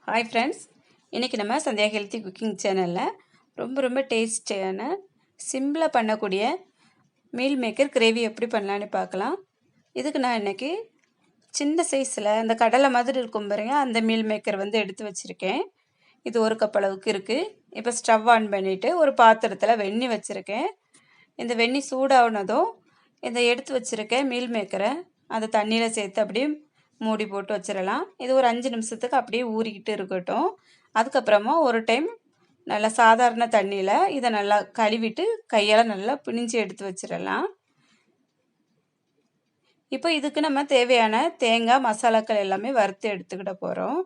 Hi friends, இன்றைக்கி நம்ம Sandhya healthy cooking சேனலில் ரொம்ப டேஸ்டியான சிம்பிளாக பண்ணக்கூடிய மீல் மேக்கர் கிரேவி எப்படி பண்ணலான்னு பார்க்கலாம். இதுக்கு நான் இன்றைக்கி சின்ன சைஸில் அந்த கடலை மாதிரி இருக்கும் பாருங்க, அந்த மீல் மேக்கர் எடுத்து வச்சுருக்கேன். இது 1 கப் அளவுக்கு இருக்குது. இப்போ ஸ்டவ் ஆன் பண்ணிவிட்டு ஒரு பாத்திரத்தில் வெந்நீர் வச்சுருக்கேன். இந்த வெந்நீர் சூடானதும் இந்த எடுத்து வச்சுருக்கேன் மீல் மேக்கரை அதை தண்ணியில் சேர்த்து அப்படியே மூடி போட்டு வச்சிடலாம். இது ஒரு 5 நிமிஷத்துக்கு அப்படியே ஊறிக்கிட்டு இருக்கட்டும். அதுக்கப்புறமா ஒரு டைம் நல்லா சாதாரண தண்ணியில் இதை நல்லா கழுவிட்டு கையால் நல்லா பிழிஞ்சு எடுத்து வச்சிடலாம். இப்போ இதுக்கு நம்ம தேவையான தேங்காய் மசாலாக்கள் எல்லாமே வறுத்து எடுத்துக்கிட போகிறோம்.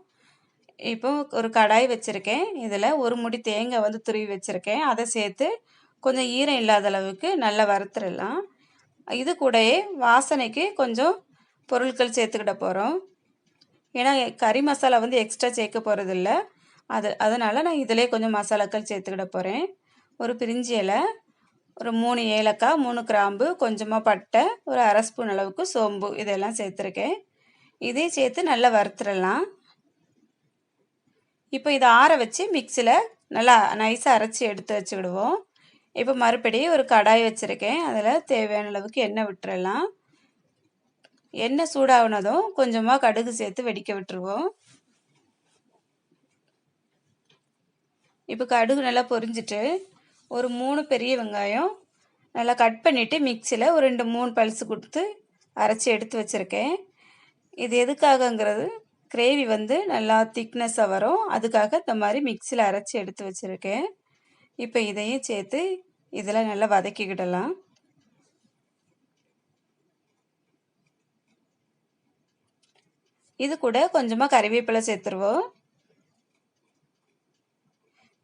இப்போ ஒரு கடாய் வச்சுருக்கேன். இதில் ஒரு முடி தேங்காய் துருவி வச்சுருக்கேன். அதை சேர்த்து கொஞ்சம் ஈரம் இல்லாத அளவுக்கு நல்லா வறுத்துடலாம். இது கூடயே வாசனைக்கு கொஞ்சம் பொருட்கள் சேர்த்துக்கிட போகிறோம். ஏன்னா கறி மசாலா எக்ஸ்ட்ரா சேர்க்க போகிறதில்ல. அதனால் நான் இதிலே கொஞ்சம் மசாலாக்கள் சேர்த்துக்கிட போகிறேன். ஒரு பிரிஞ்சி இலை, ஒரு 3 ஏலக்காய், 3 கிராம்பு, கொஞ்சமாக பட்டை, ஒரு அரை ஸ்பூன் அளவுக்கு சோம்பு இதெல்லாம் சேர்த்துருக்கேன். இதையும் சேர்த்து நல்லா வறுத்துடலாம். இப்போ இதை ஆற வச்சு மிக்சியில் நல்லா நைஸாக அரைச்சி எடுத்து வச்சுக்கிடுவோம். இப்போ மறுபடியும் ஒரு கடாய் வச்சுருக்கேன். அதில் தேவையான அளவுக்கு எண்ணெய் விட்டுறலாம். எண்ணெய் சூடாகுனதும் கொஞ்சமாக கடுகு சேர்த்து வெடிக்க விட்டுருவோம். இப்போ கடுகு நல்லா பொரிஞ்சிட்டு ஒரு 3 பெரிய வெங்காயம் நல்லா கட் பண்ணிவிட்டு மிக்சியில் ஒரு 2-3 பல்ஸ் கொடுத்து அரைச்சி எடுத்து வச்சுருக்கேன். இது எதுக்காகங்கிறது கிரேவி நல்லா திக்னஸாக வரும். அதுக்காக இந்த மாதிரி மிக்சியில் அரைச்சி எடுத்து வச்சுருக்கேன். இப்போ இதையும் சேர்த்து இதில் நல்லா வதக்கிக்கிடலாம். இது கூட கொஞ்சமாக கறிவேப்பிலை சேர்த்துருவோம்.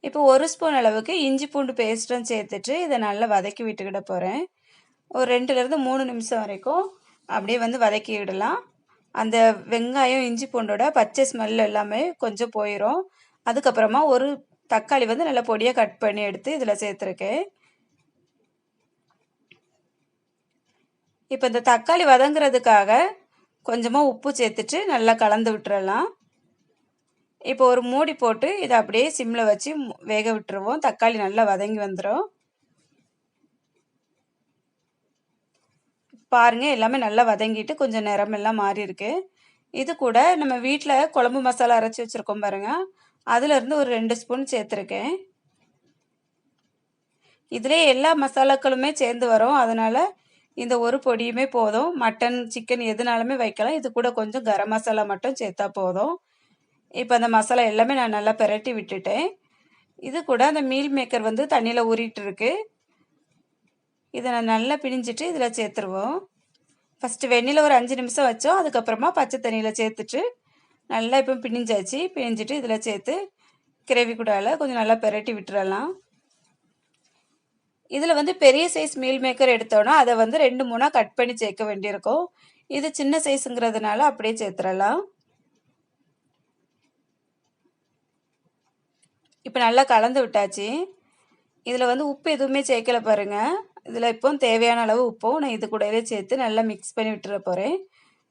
இப்போ 1 ஸ்பூன் அளவுக்கு இஞ்சி பூண்டு பேஸ்ட்டும் சேர்த்துட்டு இதை நல்லா வதக்கி விட்டுக்கிட போகிறேன். ஒரு 2லேருந்து 3 நிமிஷம் வரைக்கும் அப்படியே வதக்கி விடலாம். அந்த வெங்காயம் இஞ்சி பூண்டோட பச்சை ஸ்மெல் எல்லாமே கொஞ்சம் போயிடும். அதுக்கப்புறமா ஒரு தக்காளி நல்லா பொடியாக கட் பண்ணி எடுத்து இதில் சேர்த்துருக்கேன். இப்போ இந்த தக்காளி வதங்குறதுக்காக கொஞ்சமாக உப்பு சேர்த்துட்டு நல்லா கலந்து விட்டுறலாம். இப்போ ஒரு மூடி போட்டு இதை அப்படியே சிம்மில் வச்சு வேக விட்டுருவோம். தக்காளி நல்லா வதங்கி வந்துடும். பாருங்கள், எல்லாமே நல்லா வதங்கிட்டு கொஞ்சம் நிறமெல்லாம் மாறி இருக்கு. இது கூட நம்ம வீட்டில் குழம்பு மசாலா அரைச்சி வச்சுருக்கோம் பாருங்கள், அதுலேருந்து ஒரு 2 ஸ்பூன் சேர்த்துருக்கேன். இதிலே எல்லா மசாலாக்களுமே சேர்ந்து வரும். அதனால் இந்த ஒரு பொடியுமே போதும். மட்டன் சிக்கன் எதுனாலுமே வைக்கலாம். இது கூட கொஞ்சம் கரம் மசாலா மட்டும் சேர்த்தா போதும். இப்போ அந்த மசாலா எல்லாமே நான் நல்லா பிரட்டி விட்டுட்டேன். இது கூட அந்த மீல் மேக்கர் தண்ணியில் ஊறிட்டு இருக்கு. இதை நான் நல்லா பிழிஞ்சிட்டு இதில் சேர்த்துருவோம். ஃபஸ்ட்டு வெந்நில ஒரு 5 நிமிஷம் வச்சோம். அதுக்கப்புறமா பச்சை தண்ணியில் சேர்த்துட்டு நல்லா இப்போ பிழிஞ்சாச்சு. பிழிஞ்சிட்டு இதில் சேர்த்து கிரேவி கூடால கொஞ்சம் நல்லா பிரட்டி விட்டுறலாம். இதில் பெரிய சைஸ் மீல் மேக்கர் எடுத்தோன்னா அதை 2-3 கட் பண்ணி சேர்க்க வேண்டியிருக்கும். இது சின்ன சைஸுங்கிறதுனால அப்படியே சேர்த்துடலாம். இப்போ நல்லா கலந்து விட்டாச்சு. இதில் உப்பு எதுவுமே சேர்க்கல பாருங்கள். இதில் இப்போ தேவையான அளவு உப்பும் நான் இது கூடவே சேர்த்து நல்லா மிக்ஸ் பண்ணி விட்டுற போகிறேன்.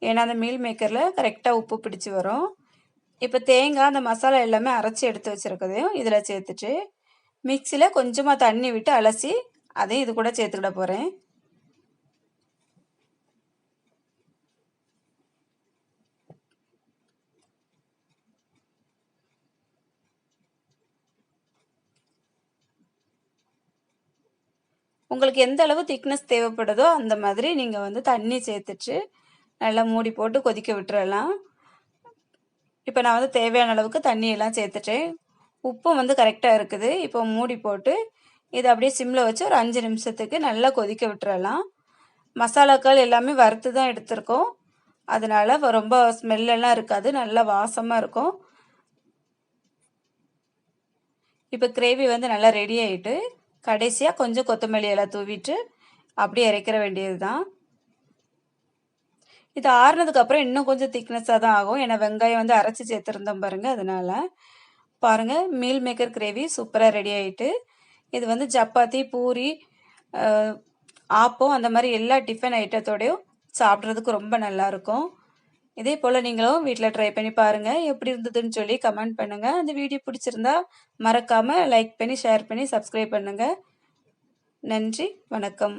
ஏன்னா அந்த மீல் மேக்கரில் கரெக்டாக உப்பு பிடிச்சி வரும். இப்போ தேங்காய் அந்த மசாலா எல்லாமே அரைச்சி எடுத்து வச்சுருக்கதையும் இதில் சேர்த்துட்டு மிக்சியில் கொஞ்சமாக தண்ணி விட்டு அலசி அதையும் இது கூட சேர்த்துக்கிட போகிறேன். உங்களுக்கு எந்த அளவு திக்னஸ் தேவைப்படுதோ அந்த மாதிரி நீங்கள் தண்ணி சேர்த்துட்டு நல்லா மூடி போட்டு கொதிக்க விட்டுறலாம். இப்போ நான் தேவையான அளவுக்கு தண்ணியெல்லாம் சேர்த்துட்டேன். உப்பும் கரெக்டாக இருக்குது. இப்போ மூடி போட்டு இதை அப்படியே சிம்மில் வச்சு ஒரு 5 நிமிஷத்துக்கு நல்லா கொதிக்க விட்டுறலாம். மசாலாக்கள் எல்லாமே வறுத்து தான் எடுத்திருக்கோம். அதனால் ரொம்ப ஸ்மெல்லெல்லாம் இருக்காது, நல்லா வாசமாக இருக்கும். இப்போ கிரேவி நல்லா ரெடி ஆகிட்டு கடைசியாக கொஞ்சம் கொத்தமல்லி எல்லாம் தூவிட்டு அப்படியே இறக்கிற வேண்டியது தான். இது ஆறுனதுக்கப்புறம் இன்னும் கொஞ்சம் திக்னஸாக தான் ஆகும். ஏன்னா வெங்காயம் அரைச்சி சேர்த்துருந்தோம் பாருங்கள். அதனால் பாருங்கள், மீல் மேக்கர் கிரேவி சூப்பராக ரெடி ஆகிட்டு. இது சப்பாத்தி, பூரி, ஆப்பம் அந்த மாதிரி எல்லா டிஃபன் ஐட்டத்தோடையும் சாப்பிட்றதுக்கு ரொம்ப நல்லாயிருக்கும். இதே போல் நீங்களும் வீட்டில் ட்ரை பண்ணி பாருங்கள். எப்படி இருந்ததுன்னு சொல்லி கமெண்ட் பண்ணுங்கள். அந்த வீடியோ பிடிச்சிருந்தா மறக்காமல் லைக் பண்ணி ஷேர் பண்ணி சப்ஸ்கிரைப் பண்ணுங்கள். நன்றி, வணக்கம்.